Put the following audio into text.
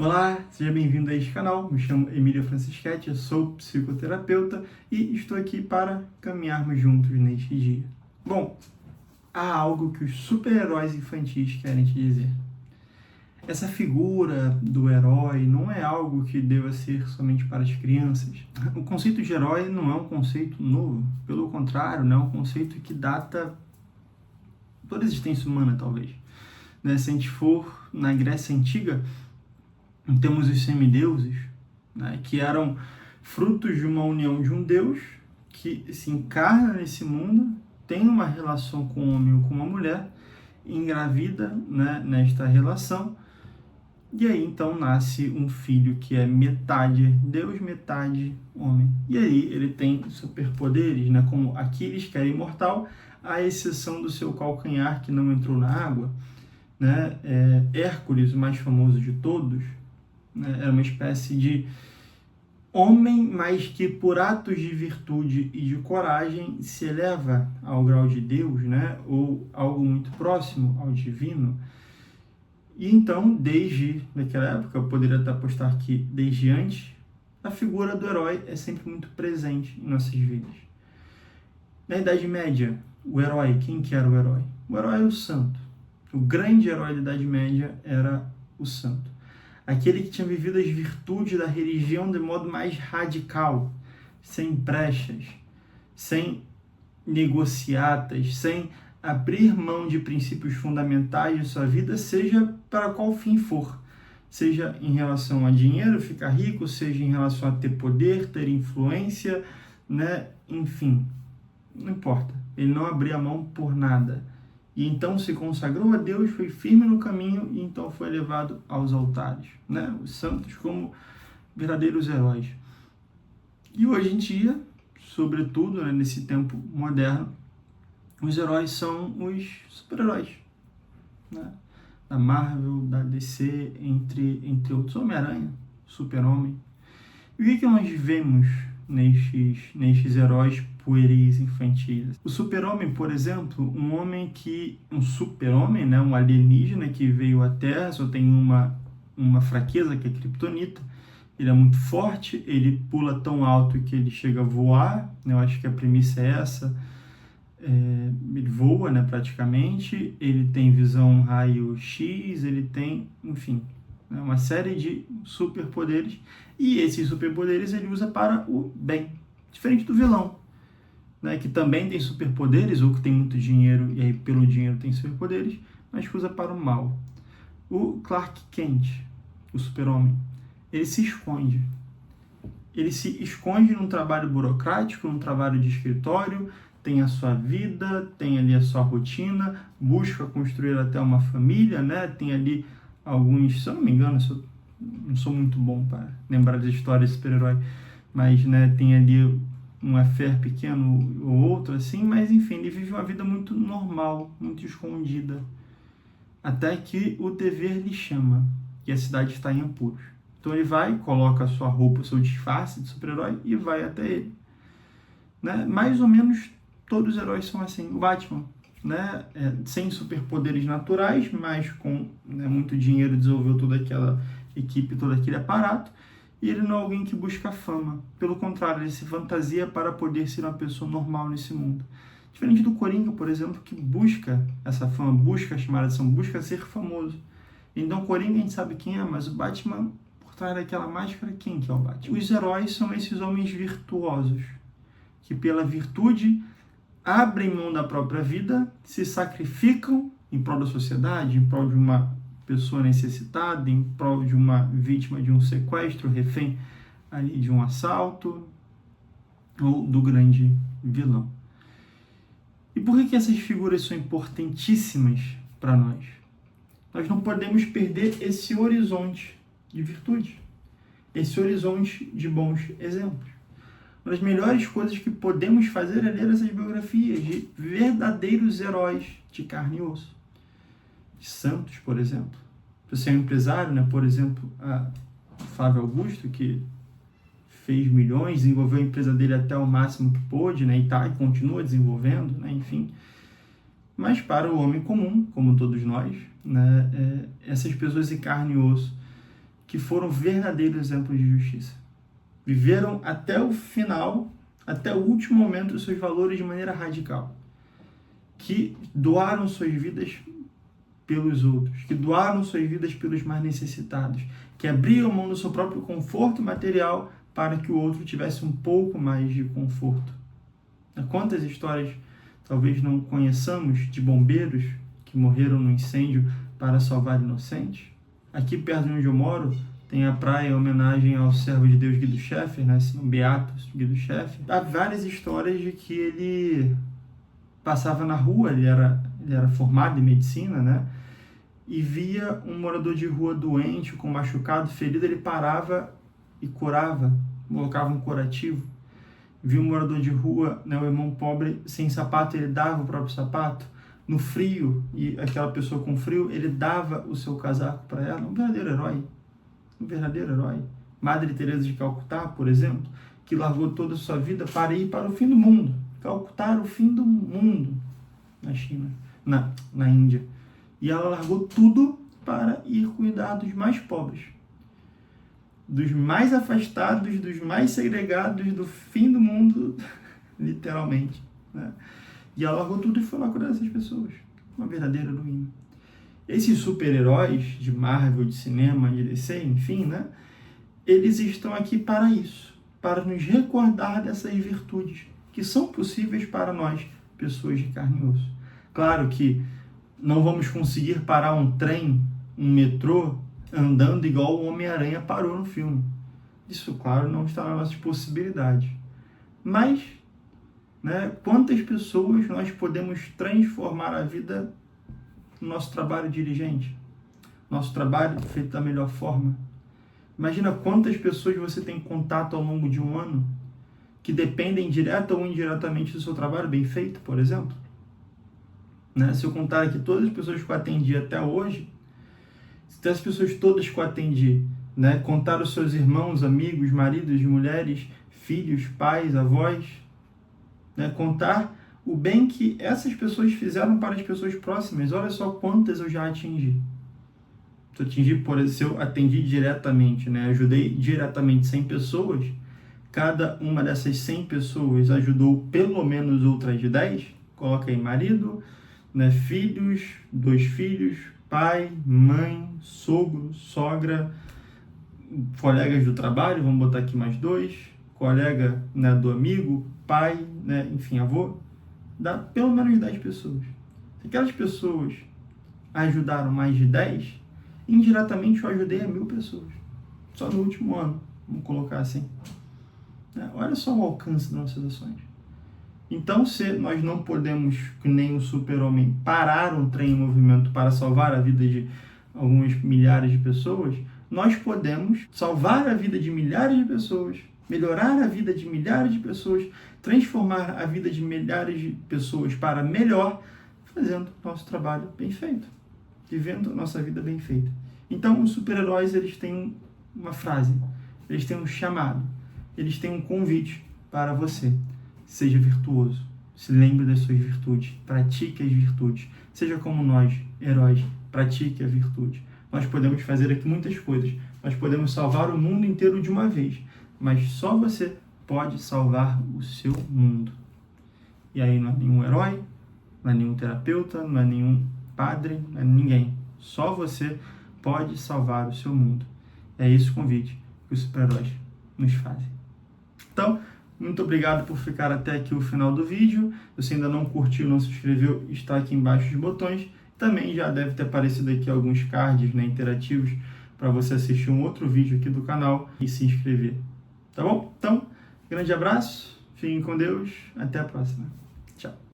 Olá, seja bem-vindo a este canal. Me chamo Emílio Francischetti, eu sou psicoterapeuta e estou aqui para caminharmos juntos neste dia. Bom, há algo que os super-heróis infantis querem te dizer. Essa figura do herói não é algo que deva ser somente para as crianças. O conceito de herói não é um conceito novo, pelo contrário, não é um conceito que data toda a existência humana, talvez. Se a gente for na Grécia Antiga, temos os semideuses, que eram frutos de uma união de um deus que se encarna nesse mundo, tem uma relação com um homem ou com uma mulher, engravida nesta relação, e aí então nasce um filho que é metade Deus, metade homem. E aí ele tem superpoderes, como Aquiles, que era imortal, à exceção do seu calcanhar que não entrou na água. Hércules, o mais famoso de todos, era uma espécie de homem, mas que por atos de virtude e de coragem se eleva ao grau de Deus, ou algo muito próximo ao divino. E então, desde naquela época, eu poderia até apostar que desde antes, a figura do herói é sempre muito presente em nossas vidas. Na Idade Média, o herói, quem que era o herói? O herói era o santo. O grande herói da Idade Média era o santo. Aquele que tinha vivido as virtudes da religião de modo mais radical, sem brechas, sem negociatas, sem abrir mão de princípios fundamentais de sua vida, seja para qual fim for. Seja em relação a dinheiro, ficar rico, seja em relação a ter poder, ter influência, enfim, não importa. Ele não abria mão por nada. E então se consagrou a Deus, foi firme no caminho e então foi levado aos altares. Os santos como verdadeiros heróis. E hoje em dia, sobretudo nesse tempo moderno, os heróis são os super-heróis. Da Marvel, da DC, entre outros. Homem-Aranha, Super-Homem. E o que nós vemos nestes heróis pueris, infantis? O Super-Homem, por exemplo, um super-homem, um alienígena que veio à Terra, só tem uma fraqueza, que é a Kryptonita. Ele é muito forte, ele pula tão alto que ele chega a voar, eu acho que a premissa é essa. Ele voa, praticamente, ele tem visão raio-x, ele tem, enfim, uma série de superpoderes, e esses superpoderes ele usa para o bem, diferente do vilão, que também tem superpoderes, ou que tem muito dinheiro, e aí pelo dinheiro tem superpoderes, mas que usa para o mal. O Clark Kent, o super-homem, ele se esconde num trabalho burocrático, num trabalho de escritório, tem a sua vida, tem ali a sua rotina, busca construir até uma família, tem ali alguns, se eu não me engano, não sou muito bom para lembrar das histórias de super-herói, mas tem ali um affair pequeno ou outro, assim, mas enfim, ele vive uma vida muito normal, muito escondida, até que o dever lhe chama, e a cidade está em apuros. Então ele vai, coloca a sua roupa, o seu disfarce de super-herói e vai até ele. Mais ou menos todos os heróis são assim. O Batman, sem superpoderes naturais, mas com muito dinheiro, desenvolveu toda aquela equipe, todo aquele aparato, e ele não é alguém que busca fama. Pelo contrário, ele se fantasia para poder ser uma pessoa normal nesse mundo. Diferente do Coringa, por exemplo, que busca essa fama, busca chamar a atenção, busca ser famoso. Então, o Coringa a gente sabe quem é, mas o Batman, por trás daquela máscara, quem que é o Batman? Os heróis são esses homens virtuosos, que pela virtude abrem mão da própria vida, se sacrificam em prol da sociedade, em prol de uma pessoa necessitada, em prol de uma vítima de um sequestro, refém ali de um assalto, ou do grande vilão. E por que essas figuras são importantíssimas para nós? Nós não podemos perder esse horizonte de virtude, esse horizonte de bons exemplos. Uma das melhores coisas que podemos fazer é ler essas biografias de verdadeiros heróis de carne e osso. De santos, por exemplo. Se você é um empresário, por exemplo, a Flávio Augusto, que fez milhões, desenvolveu a empresa dele até o máximo que pôde, e continua desenvolvendo, enfim. Mas para o homem comum, como todos nós, essas pessoas de carne e osso, que foram verdadeiros exemplos de justiça. Viveram até o final, até o último momento, os seus valores de maneira radical. Que doaram suas vidas pelos outros, que doaram suas vidas pelos mais necessitados, que abriam mão do seu próprio conforto material para que o outro tivesse um pouco mais de conforto. Quantas histórias talvez não conheçamos de bombeiros que morreram no incêndio para salvar inocentes? Aqui perto de onde eu moro, tem a praia em homenagem ao servo de Deus Guido Schaeffer, né? Um beato Guido Schaeffer. Há várias histórias de que ele passava na rua, ele era formado em medicina, né? E via um morador de rua doente, com machucado, ferido, ele parava e curava, colocava um curativo. Via um morador de rua, né, o irmão pobre, sem sapato, ele dava o próprio sapato. No frio, e aquela pessoa com frio, ele dava o seu casaco para ela. Um verdadeiro herói. Um verdadeiro herói. Madre Teresa de Calcutá, por exemplo, que largou toda a sua vida para ir para o fim do mundo. Calcutá era o fim do mundo na China, na Índia. E ela largou tudo para ir cuidar dos mais pobres, dos mais afastados, dos mais segregados, do fim do mundo, literalmente, né? E ela largou tudo e foi lá cuidar dessas pessoas. Uma verdadeira heroína. Esses super-heróis de Marvel, de cinema, de DC, enfim, né? Eles estão aqui para isso, para nos recordar dessas virtudes que são possíveis para nós, pessoas de carne e osso. Claro que não vamos conseguir parar um trem, um metrô, andando igual o Homem-Aranha parou no filme. Isso, claro, não está nas nossas possibilidades. Mas, né, quantas pessoas nós podemos transformar a vida no nosso trabalho diligente? Nosso trabalho feito da melhor forma. Imagina quantas pessoas você tem contato ao longo de um ano que dependem direta ou indiretamente do seu trabalho bem feito, por exemplo. Né? Se eu contar aqui todas as pessoas que eu atendi até hoje, se as pessoas todas que eu atendi, né, contar os seus irmãos, amigos, maridos, mulheres, filhos, pais, avós, né, contar o bem que essas pessoas fizeram para as pessoas próximas, olha só quantas eu já atingi. Se eu atingi, por exemplo, se eu atendi diretamente, né, ajudei diretamente 100 pessoas, cada uma dessas 100 pessoas ajudou pelo menos outras 10, coloca aí marido, né, filhos, 2 filhos, pai, mãe, sogro, sogra, colegas do trabalho, vamos botar aqui mais 2, colega, né, do amigo, pai, né, enfim, avô, dá pelo menos 10 pessoas. Se aquelas pessoas ajudaram mais de 10, indiretamente eu ajudei a 1000 pessoas. Só no último ano, vamos colocar assim. Olha só o alcance das nossas ações. Então, se nós não podemos, que nem um super-homem, parar um trem em movimento para salvar a vida de algumas milhares de pessoas, nós podemos salvar a vida de milhares de pessoas, melhorar a vida de milhares de pessoas, transformar a vida de milhares de pessoas para melhor, fazendo nosso trabalho bem feito, vivendo a nossa vida bem feita. Então, os super-heróis, eles têm uma frase, eles têm um chamado, eles têm um convite para você. Seja virtuoso, se lembre das suas virtudes, pratique as virtudes. Seja como nós, heróis, pratique a virtude. Nós podemos fazer aqui muitas coisas. Nós podemos salvar o mundo inteiro de uma vez, mas só você pode salvar o seu mundo. E aí não é nenhum herói, não é nenhum terapeuta, não é nenhum padre, não é ninguém. Só você pode salvar o seu mundo. É esse o convite que os super-heróis nos fazem. Então, muito obrigado por ficar até aqui o final do vídeo. Se você ainda não curtiu, não se inscreveu, está aqui embaixo os botões. Também já deve ter aparecido aqui alguns cards, né, interativos para você assistir um outro vídeo aqui do canal e se inscrever. Tá bom? Então, grande abraço, fiquem com Deus, até a próxima. Tchau.